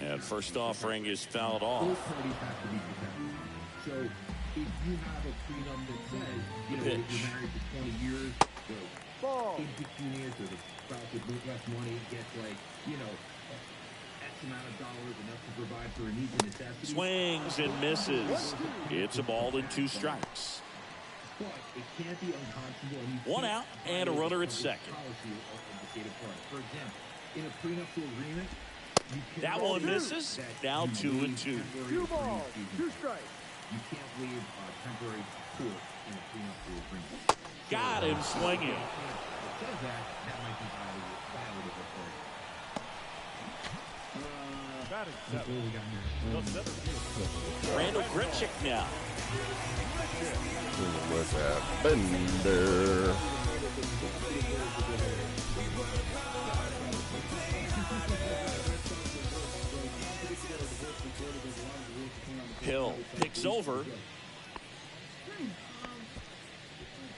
And first offering is fouled off. Both parties have to be protected. So if you have a prenup that says, you know, if you're married for 20 years, the kid 15 years, or the spouse with less money gets, like, you know, X amount of dollars, enough to provide for a needs and necessities. Swings and misses. It's a ball and 2 strikes. But it can't be unconscionable. One out and a runner at second. For example, in a prenuptial agreement, that one misses. Now 2-2. 2 balls, 2 strikes. You can't waive temporary court in a prenuptial agreement. Got him swinging. If it says that might be violative of court. Randall Grichuk now. What's happening there? Hill picks over.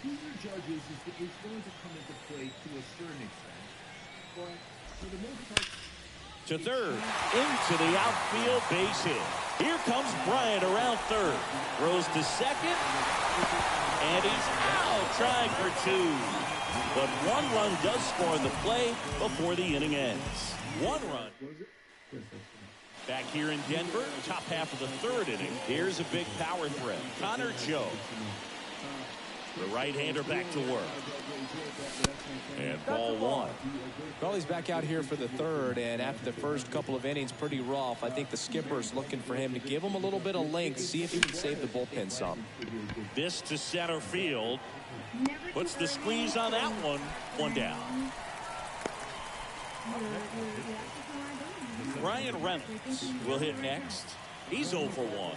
Junior judges is going to come into play to a certain extent, but for the most part. To third, into the outfield base hit. Here comes Bryant around third. Throws to second, and he's out trying for 2. But 1 run does score in the play before the inning ends. 1 run. Back here in Denver, top half of the 3rd inning. Here's a big power threat. Connor Joe. The right-hander back to work. And ball 1. Well, he's back out here for the 3rd, and after the first couple of innings, pretty rough. I think the skipper's looking for him to give him a little bit of length, see if he can save the bullpen some. This to center field. Puts the squeeze on that one. 1 down. Ryan Reynolds will hit next. He's 0 for 1.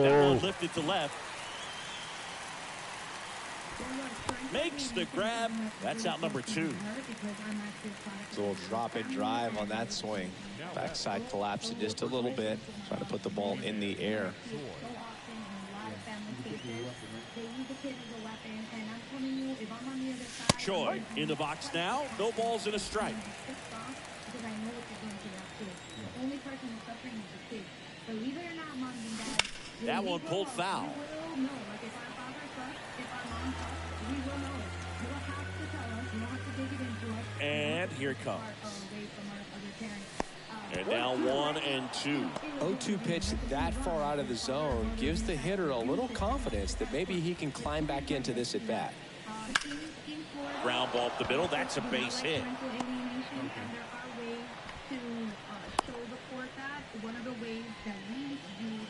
That one lifted to left. Makes the grab. That's out number 2. It's a little drop and drive on that swing. Backside collapsing just a little bit. Trying to put the ball in the air. Choi in the box now. No balls and a strike. That one pulled foul. And here it comes. And now 1 and 2. 0-2 pitch that far out of the zone gives the hitter a little confidence that maybe he can climb back into this at bat. Ground ball up the middle. That's a base hit. One of the ways that we use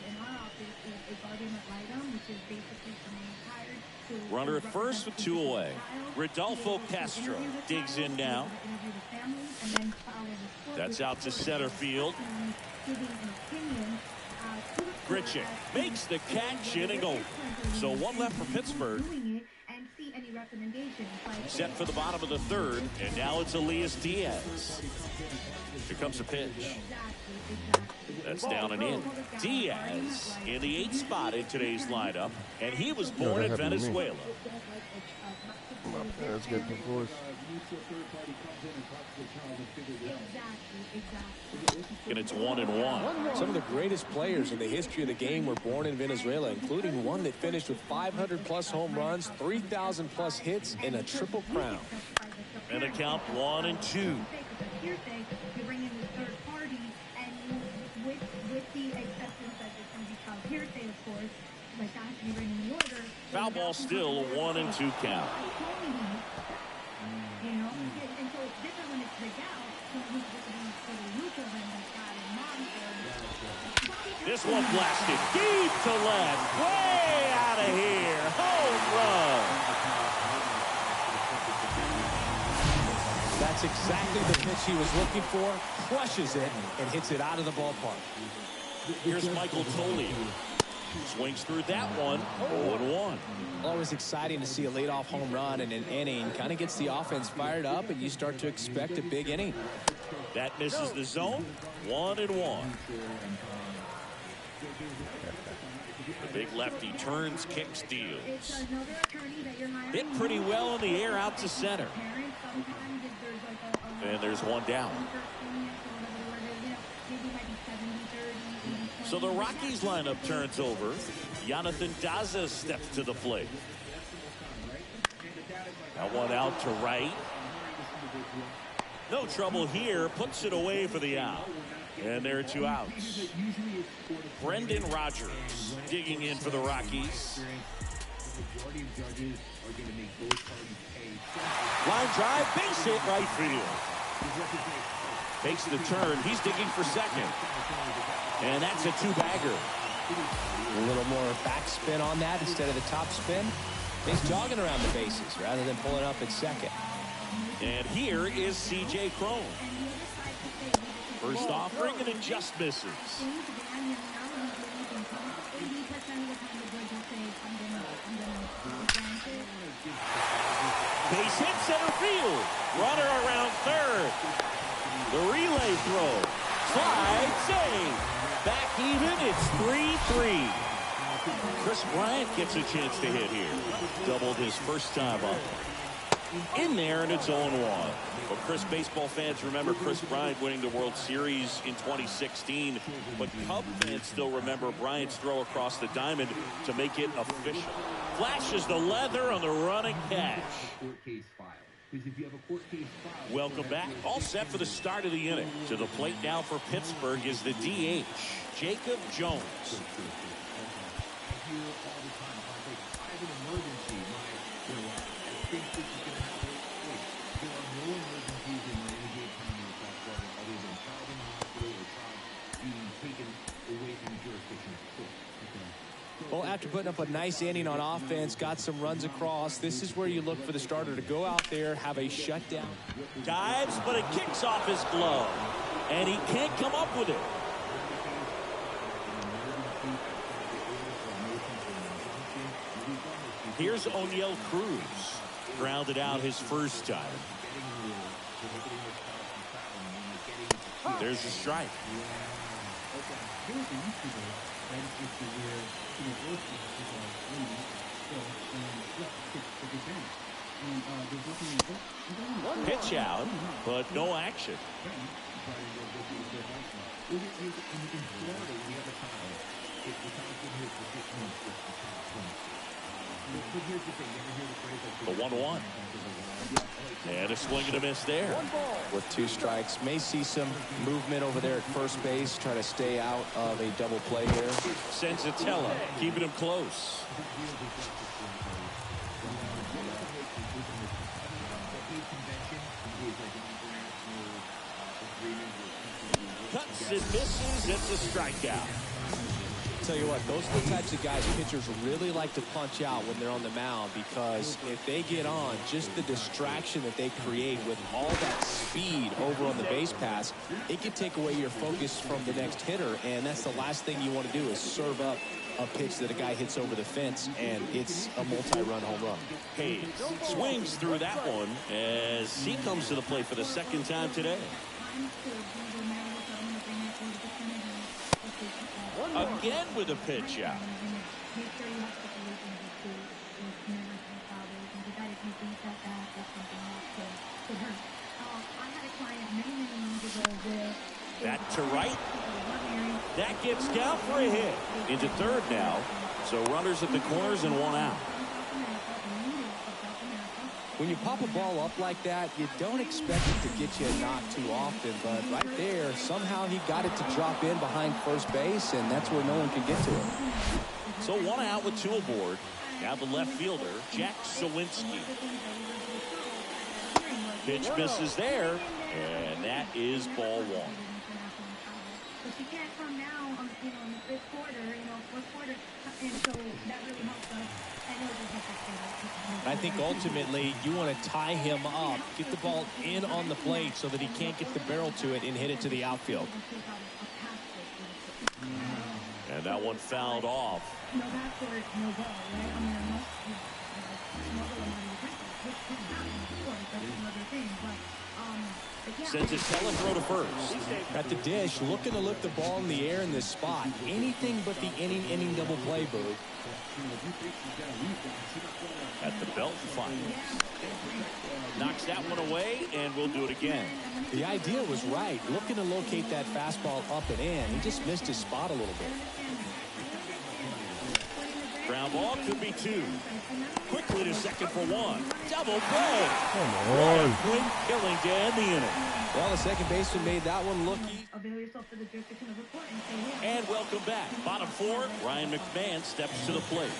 in our office is a guardian ad litem, which is basically someone hired to. Runner at first with 2 away. Rodolfo Castro digs in now. That's out to center field. Grichuk makes the catch, inning over. So 1 left for Pittsburgh. Set for the bottom of the 3rd, and now it's Elias Diaz. Here comes a pitch. That's down and in. Diaz in the 8th spot in today's lineup, and he was born in Venezuela. My parents get divorced. And it's 1 and 1. Some of the greatest players in the history of the game were born in Venezuela, including one that finished with 500+ home runs, 3,000+ hits, and a triple crown. And the count 1 and 2. Foul ball still, a 1 and 2 count. This one blasted deep to left, way out of here. Home run. That's exactly the pitch he was looking for. Crushes it and hits it out of the ballpark. Here's Michael Toley. Swings through that one. 0-1. Always exciting to see a leadoff home run in an inning. Kind of gets the offense fired up, and you start to expect a big inning. That misses the zone. 1-1. The big lefty turns, kicks, deals. Hit pretty well in the air out to center. sometimes if there's like a And there's one down. So the Rockies lineup turns over. Jonathan Daza steps to the plate. That one out to right. No trouble here. Puts it away for the out. And there are 2 outs. Brendan Rodgers digging in for the Rockies. Line drive, base hit, right field. Takes the turn. He's digging for second. And that's a 2-bagger. A little more backspin on that instead of the top spin. He's jogging around the bases rather than pulling up at second. And here is C.J. Cron. First offering, and it just misses. Base hit, center field. Runner around third. The relay throw. Slide, save. Back even, it's 3-3. Chris Bryant gets a chance to hit here. Doubled his first time up. In there, and it's 0-1. Well, Chris, baseball fans remember Chris Bryant winning the World Series in 2016, but Cub fans still remember Bryant's throw across the diamond to make it official. Flashes the leather on the running catch. Welcome back. All set for the start of the inning. To the plate now for Pittsburgh is the DH, Jacob Jones. Well, after putting up a nice inning on offense, got some runs across, this is where you look for the starter to go out there, have a shutdown. Dives, but it kicks off his glove, and he can't come up with it. Here's O'Neill Cruz. Grounded out his first time. There's a strike. Pitch out, but no action. The 1-1. And a swing and a miss there. With 2 strikes, may see some movement over there at first base, try to stay out of a double play here. Senzatella keeping him close. Cuts and misses. It's a strikeout. Tell you what, those are the types of guys pitchers really like to punch out when they're on the mound, because if they get on, just the distraction that they create with all that speed over on the base pass, it can take away your focus from the next hitter, and that's the last thing you want to do is serve up a pitch that a guy hits over the fence, and it's a multi-run home run. Hayes swings through that one as he comes to the plate for the second time today. Again with a pitch out. That to right. That gets down for a hit. Into third now. So runners at the corners and 1 out. When you pop a ball up like that, you don't expect it to get you a knock too often, but right there, somehow he got it to drop in behind first base, and that's where no one can get to it. So 1 out with 2 aboard. Now the left fielder, Jack Sawinski. Pitch misses there, and that is ball 1. But you can't come down on, in the fifth quarter, fourth quarter, and so that really helps us. I think ultimately you want to tie him up, get the ball in on the plate so that he can't get the barrel to it and hit it to the outfield. And that one fouled off. sends a throw to first. At the dish, looking to lift the ball in the air in this spot. Anything but the inning double play, Boog. At the belt finds. Knocks that one away, and we'll do it again. The idea was right. Looking to locate that fastball up and in. He just missed his spot a little bit. Ground ball could be 2. Quickly to second for 1. Double play. Come on. Quick killing to end the inning. Well, the second baseman made that one look easy. And welcome back. Bottom 4, Ryan McMahon steps to the plate.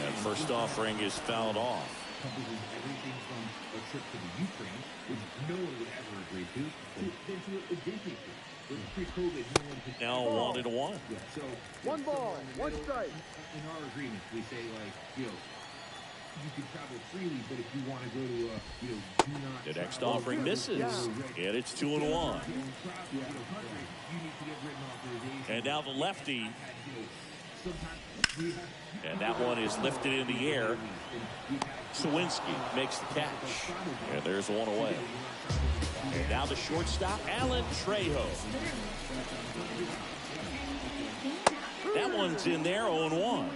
And first offering is fouled off. Everything from a trip to the Ukraine, which no one would ever agree to a Disney trip. Pre-COVID, no one could. Now 1-1. Yeah, so 1 ball, 1 strike. In our agreement, we say you can travel freely, but if you want to go to do not. The next offering misses, and it's 2-1. And now the lefty. And that one is lifted in the air. Sawinski makes the catch. And there's one away. And now the shortstop, Alan Trejo. That one's in there, 0-1.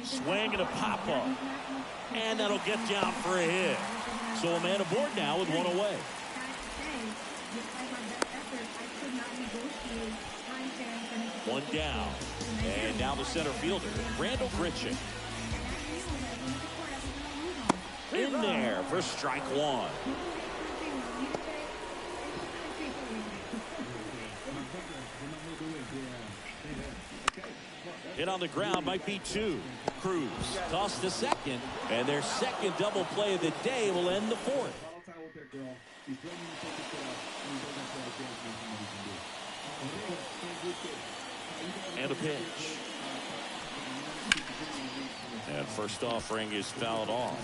Swing and a pop-up. And that'll get down for a hit. So a man aboard now with one away. One down. And now the center fielder, Randall Gritchen. In there for strike 1. Hit on the ground might be 2. Cruz tossed to second, and their second double play of the day will end the 4th. And a pitch. And first offering is fouled off.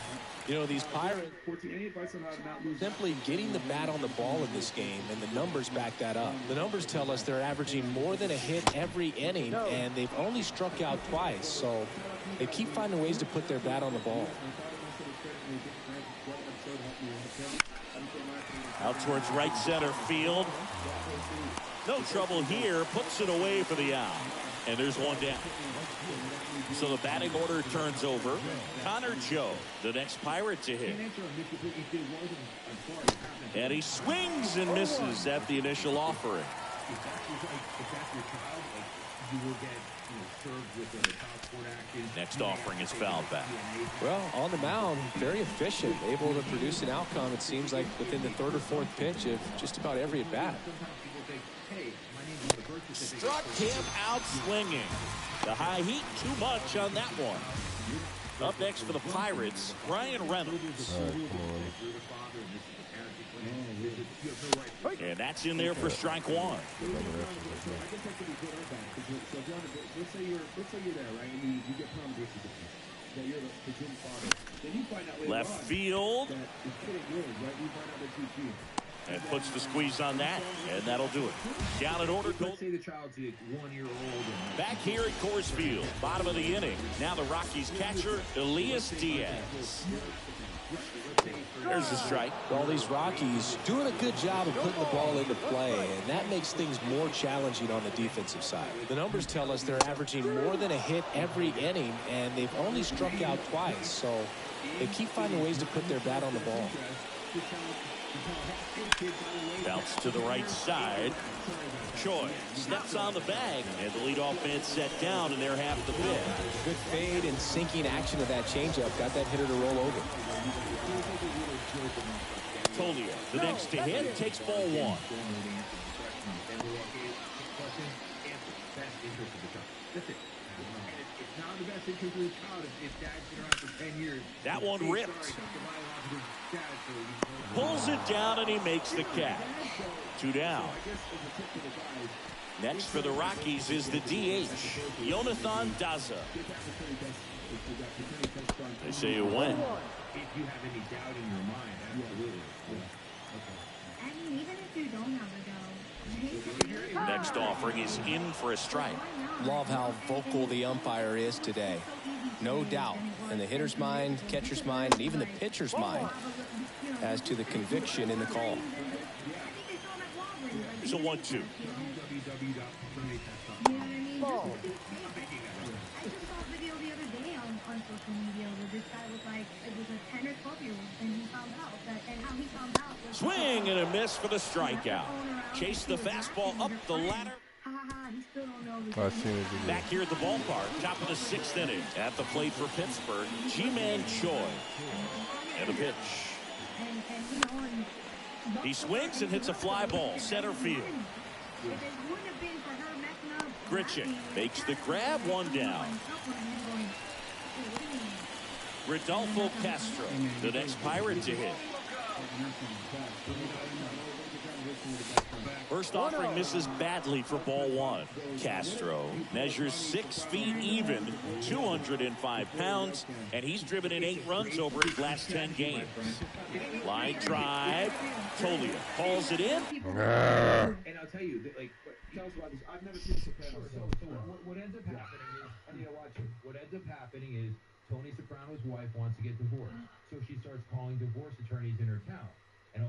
You know, these Pirates simply getting the bat on the ball in this game, and the numbers back that up. The numbers tell us they're averaging more than a hit every inning, and they've only struck out twice, so they keep finding ways to put their bat on the ball. Out towards right center field. No trouble here. Puts it away for the out. And there's one down. So the batting order turns over. Connor Joe, the next Pirate to hit. And he swings and misses at the initial offering. Next offering is fouled back. Well, on the mound, very efficient, able to produce an outcome, it seems like, within the 3rd or 4th pitch of just about every at-bat. Struck him out swinging. The high heat, too much on that one. Up next for the Pirates, Brian Reynolds. And that's in there for strike 1. Let's say you're there, right? And you get problems with that you're the presumed father. Then you find out later left on field. that the kid ain't yours, right? You find out that you cheated. And puts the squeeze on that, and that'll do it. Down in order. Let's say the child's 1 year old. Back here at Coors Field, bottom of the inning. Now the Rockies catcher, Elias Diaz. There's the strike. Well, these Rockies doing a good job of putting the ball into play, and that makes things more challenging on the defensive side. The numbers tell us they're averaging more than a hit every inning, and they've only struck out twice, so they keep finding ways to put their bat on the ball. Bounce to the right side. Choi steps on the bag, and the leadoff man set down, and they're half the pitch. Good fade and sinking action of that changeup got that hitter to roll over. Tolia, the next to hit, takes ball 1. That one ripped. Pulls it down, and he makes the catch. 2 down. Next for the Rockies is the DH, Jonathan Daza. They say you win. If you have any doubt in your mind, absolutely. I mean, even if you don't have a doubt, Next offering is in for a strike. Love how vocal the umpire is today. No doubt in the hitter's mind, catcher's mind, and even the pitcher's mind as to the conviction in the call. It's a 1-2. Ball. I just saw a video the other day on social media where this guy was like, it was a 10 or 12-year-old, and he found out that, and how he found out was... Swing and a miss for the strikeout. Chase the fastball up the ladder. I seen it. Back here at the ballpark, top of the 6th inning. At the plate for Pittsburgh, G-Man Choi. And a pitch. He swings and hits a fly ball, center field. Grichuk makes the grab, one down. Rodolfo Castro, the next Pirate to hit. First offering misses badly for ball 1. Castro measures 6 feet even, 205 pounds, and he's driven in 8 runs over his last 10 games. Line drive. Tolia calls it in. And I'll tell you, like, tell us about this. I've never seen Sopranos. So what ends up happening is, I need to watch it. What ends up happening is Tony Soprano's wife wants to get divorced, so she starts calling divorce attorneys in her town. And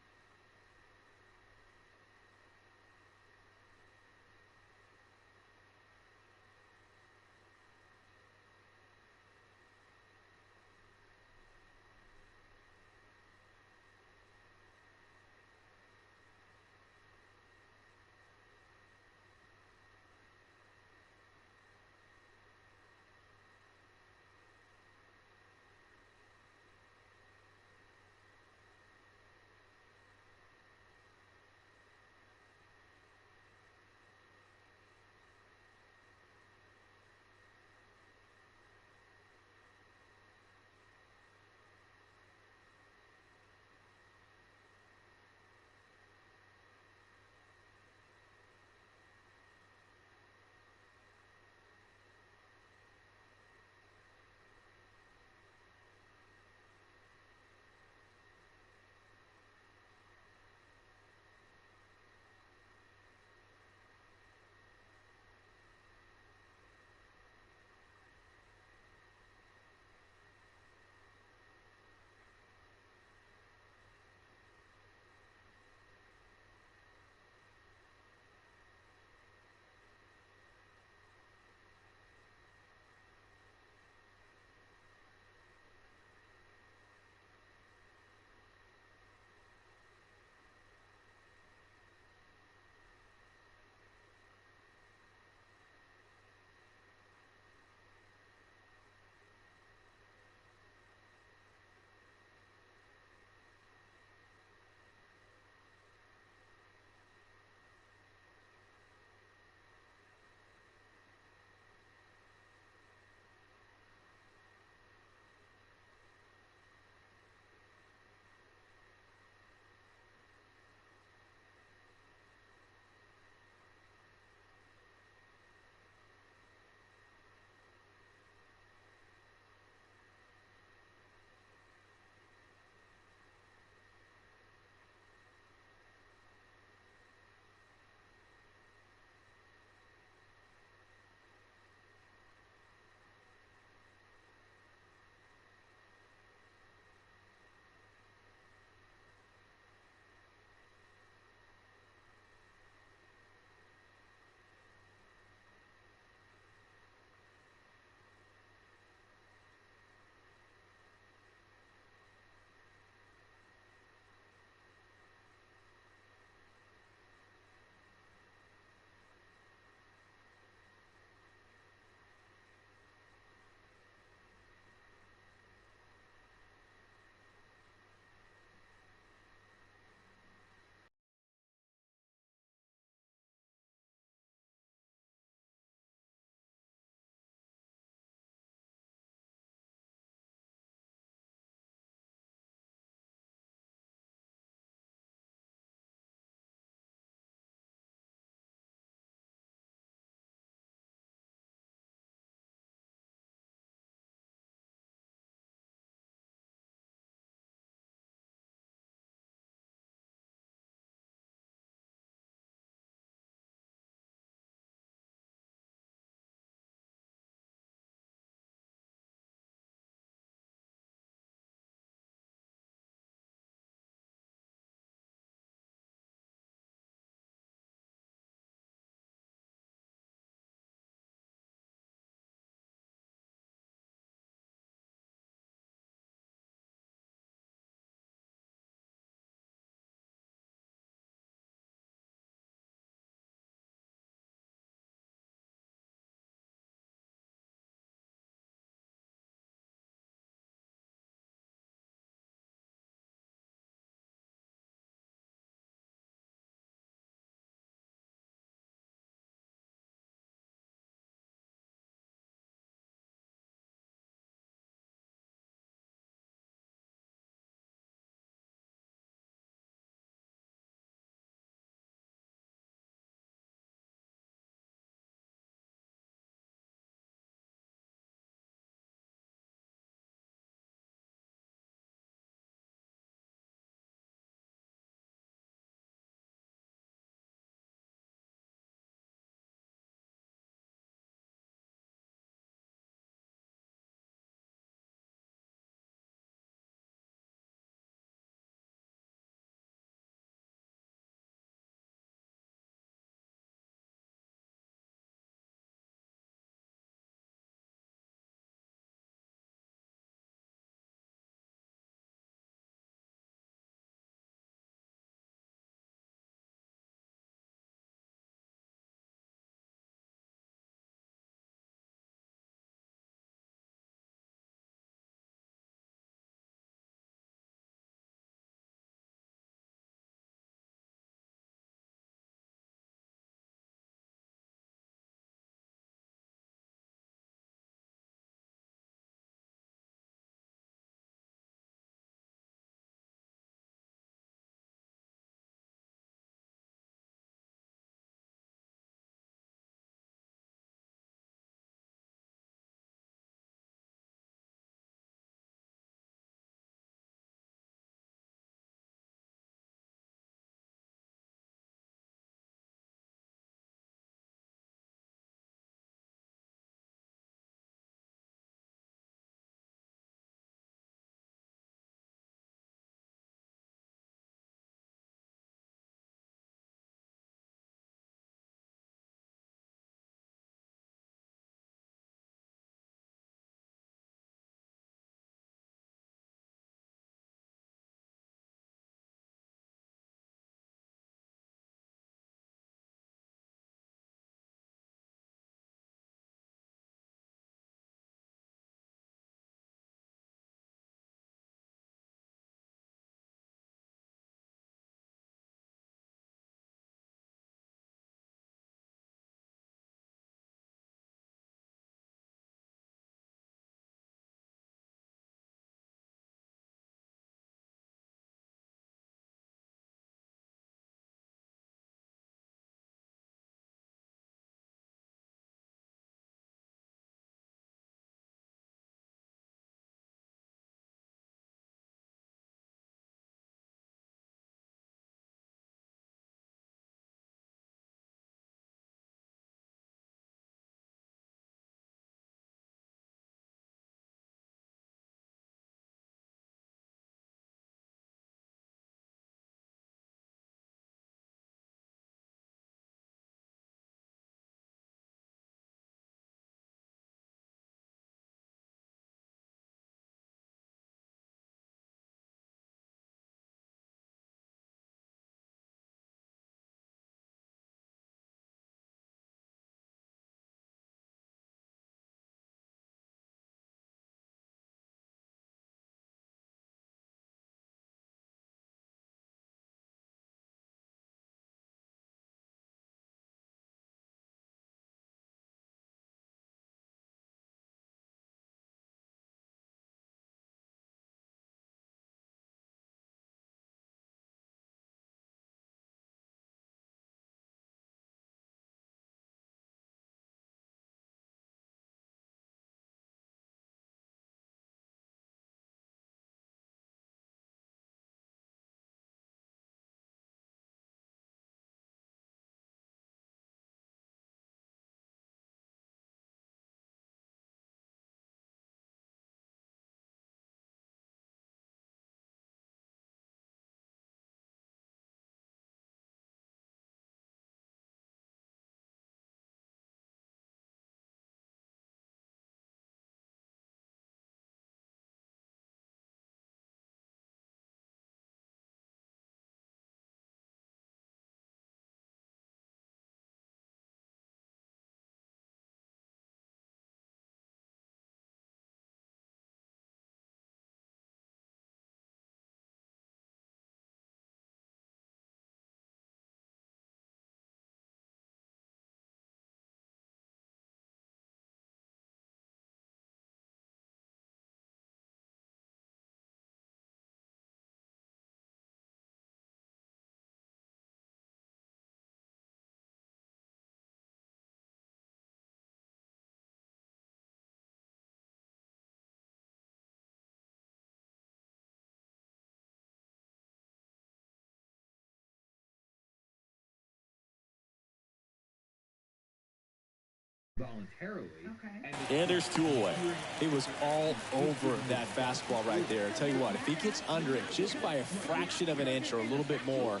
voluntarily. Okay. And there's 2 away. He was all over that fastball right there. I tell you what, if he gets under it just by a fraction of an inch or a little bit more,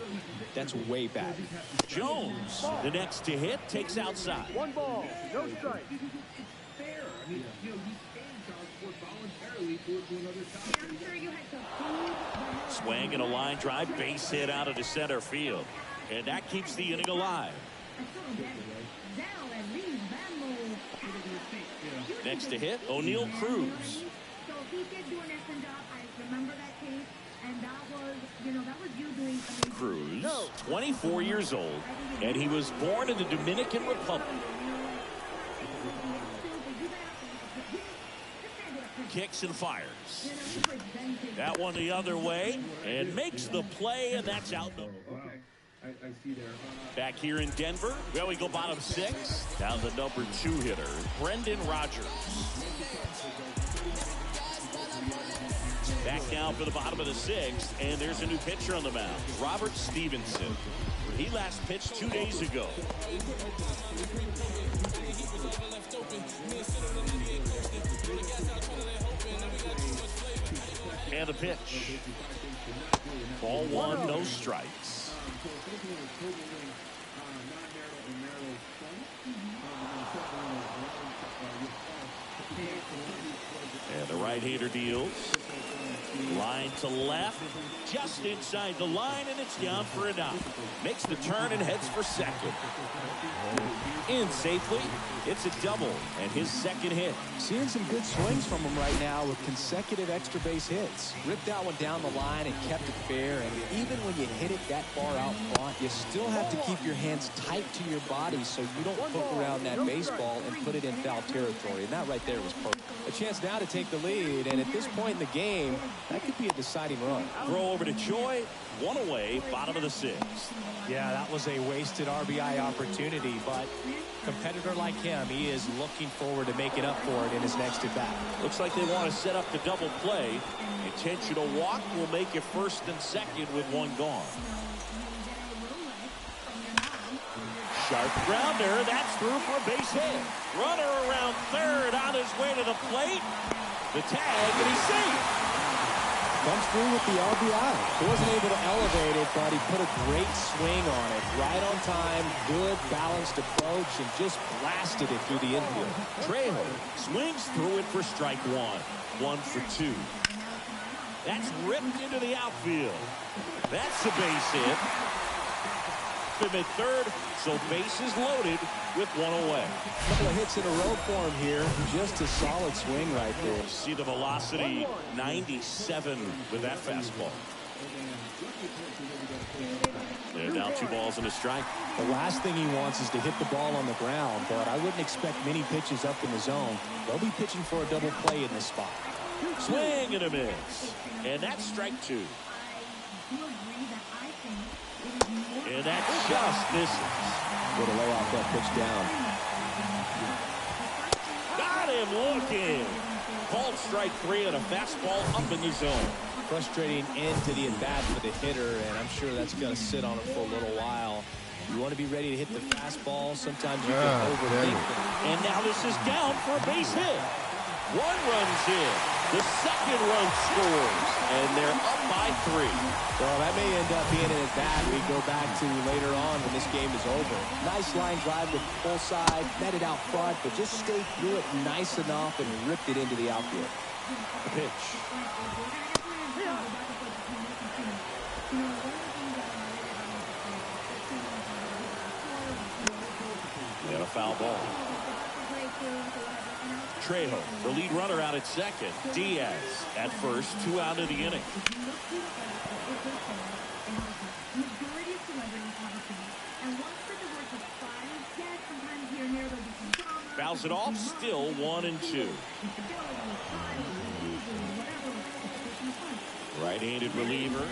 that's way back. Jones, the next to hit, takes outside. 1 ball, no strike. It's fair. I mean, he's paying child support voluntarily to another child. I'm sure you had to Swing and a line drive, base hit out of the center field. And that keeps the inning alive. Next to hit, O'Neal Cruz. So he did do an excellent job. I remember that case, and that was, that was you doing amazing. Cruz, 24 years old, and he was born in the Dominican Republic. Kicks and fires. That one the other way, and makes the play, and that's out. I see there. Back here in Denver, well, we go bottom 6. Now the number 2 hitter, Brendan Rodgers. Back now for the bottom of the 6th, and there's a new pitcher on the mound, Robert Stevenson. He last pitched 2 days ago. And a pitch. Ball 1, no strikes. And the right-hander deals. Line to left, just inside the line, and it's down for a knock. Makes the turn and heads for second. In safely, it's a double, and his second hit. Seeing some good swings from him right now with consecutive extra base hits. Ripped that one down the line and kept it fair, and even when you hit it that far out front, you still have to keep your hands tight to your body so you don't hook around that baseball and put it in foul territory, and that right there was perfect. A chance now to take the lead, and at this point in the game, that could be a deciding run. Throw over to Choi, 1 away, bottom of the 6th. Yeah, that was a wasted RBI opportunity, but competitor like him, he is looking forward to making up for it in his next at bat. Looks like they want to set up the double play. Intentional walk will make it 1st and 2nd with 1 gone. Sharp grounder, that's through for a base hit. Runner around 3rd on his way to the plate. The tag, and he's safe. Comes through with the RBI. He wasn't able to elevate it, but he put a great swing on it. Right on time, good balanced approach, and just blasted it through the infield. Trejo swings through it for strike 1. 1 for 2. That's ripped into the outfield. That's a base hit. Him at 3rd, so bases loaded with 1 away. A couple of hits in a row for him here. Just a solid swing right there. See the velocity, 97 with that fastball. They're now 2 balls and a strike. The last thing he wants is to hit the ball on the ground, but I wouldn't expect many pitches up in the zone. They'll be pitching for a double play in this spot. Swing and a miss. And that's strike 2. And that just misses. Way to lay off that pitch down. Got him looking. Called strike 3 and a fastball up in the zone. Frustrating end to the at-bat for the hitter, and I'm sure that's going to sit on it for a little while. You want to be ready to hit the fastball. Sometimes you can overthink it. And now this is down for a base hit. 1 run's in. The 2nd run scores, and they're up by 3. Well, that may end up being an at-bat we go back to later on when this game is over. Nice line drive with the full side, met it out front, but just stayed through it nice enough and ripped it into the outfield. The pitch. And a foul ball. Trejo, the lead runner, out at 2nd. Diaz at 1st, 2 out of the inning. Fouls it off, still 1 and 2. Right-handed reliever.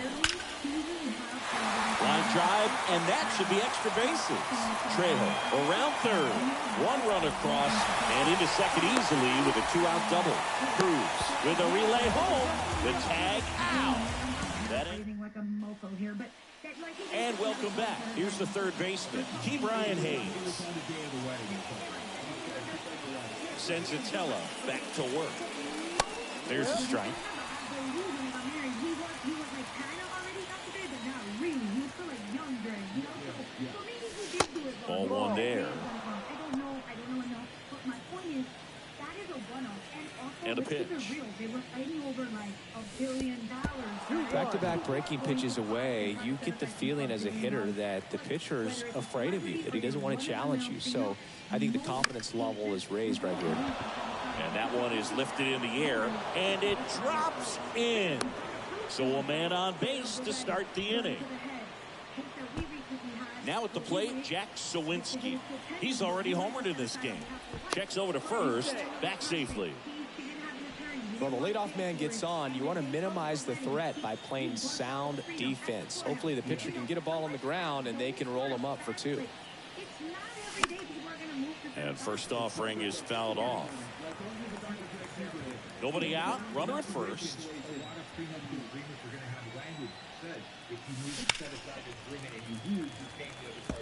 Line drive, and that should be extra bases. Trejo around 3rd. 1 run across and into 2nd easily with a 2-out double. Cruz with a relay home. The tag out. And welcome back. Here's the 3rd baseman, Brian Hayes. Senzatella back to work. There's a strike. Ball one there. I don't know enough, but my point is, that is a one-off. And a pitch. They were fighting over like $1 billion. Back-to-back breaking pitches away, you get the feeling as a hitter that the pitcher's afraid of you, that he doesn't want to challenge you. So I think the confidence level is raised right here. And that one is lifted in the air, and it drops in. So a man on base to start the inning. Now at the plate, Jack Sawinski. He's already homered in this game. Checks over to first, back safely. Well, the leadoff man gets on. You want to minimize the threat by playing sound defense. Hopefully the pitcher can get a ball on the ground and they can roll him up for two. And first offering is fouled off. Nobody out, runner at first.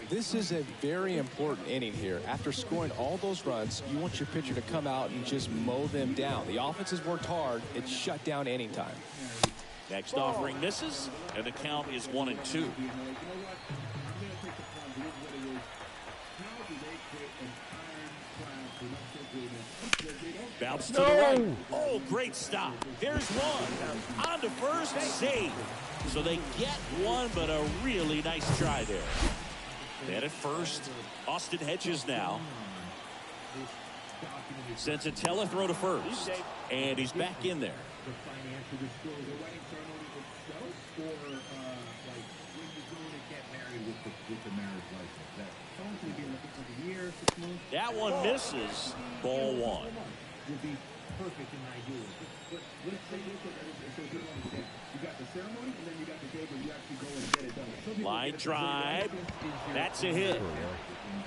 This is a very important inning here. After scoring all those runs, you want your pitcher to come out and just mow them down. The offense has worked hard. It's shut down inning time. Next offering misses, and the count is 1-2. Bounce to the right. Oh, great stop. Here's one. On to first, save. So they get one, but a really nice try there. And at first, Austin Hedges now. Senzatella throw to first. And he's back in there. That one misses. Ball one. Would be perfect and ideal. But let's say you got the ceremony and then you got the day where you actually go and get it done. Line drive. That's a hit.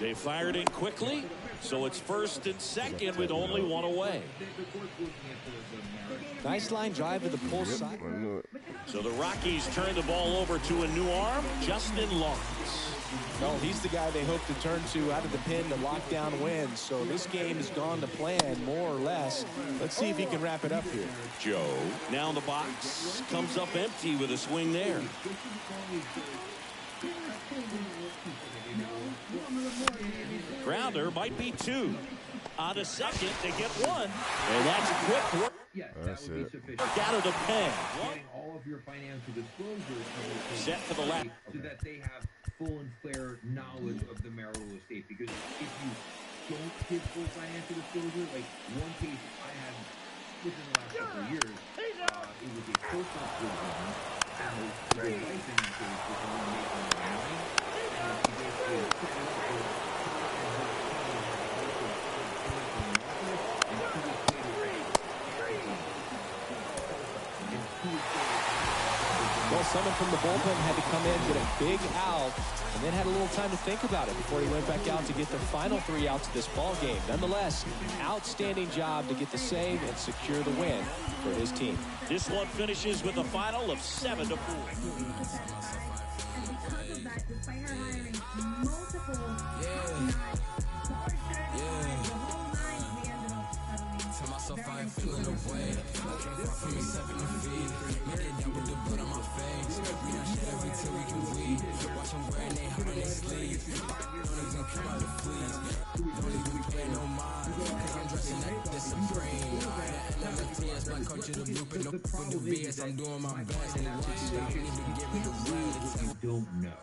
They fired in quickly, so it's first and second with only one away. Nice line drive to the pull side. So the Rockies turn the ball over to a new arm, Justin Lawrence. Well, he's the guy they hope to turn to out of the pen to lock down wins. So this game has gone to plan, more or less. Let's see if he can wrap it up here. Joe now in the box, comes up empty with a swing there. Grounder might be two. On a second, they get one. And that's quick work. Yes, that would be sufficient. Out of the pen. Getting all of your financial disclosures Set for the left. so that they have full and fair knowledge of the marital estate. Because if you don't give full financial disclosure, like one case I had within the last couple of years, it was a personal disclosure, and the wife in that case was the one making the money, and she basically set it up for Well, someone from the bullpen had to come in, get a big out, and then had a little time to think about it before he went back out to get the final 3 outs of this ball game. Nonetheless, outstanding job to get the save and secure the win for his team. This one finishes with a final of 7-4. Despite her hiring multiple I ain't feeling the way. From me, 7 to feed. Make it down with the blood on my face. We done shit every till we can weed. Watch them wearing they heart on their sleeves. Don't even come out to fleas. Don't even pay no mind. Cause I'm dressing like the Supreme. The NMFTS, my culture, the blueprint. No with the BS, I'm doing my best. And watch it, I need to give it away. You don't know.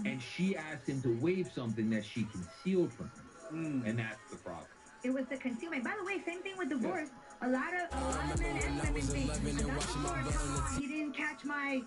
And she asked him to waive something that she concealed from him. And that's the problem. It was the concealment. By the way, same thing with divorce. A lot of men and women think, I got divorced. He didn't catch my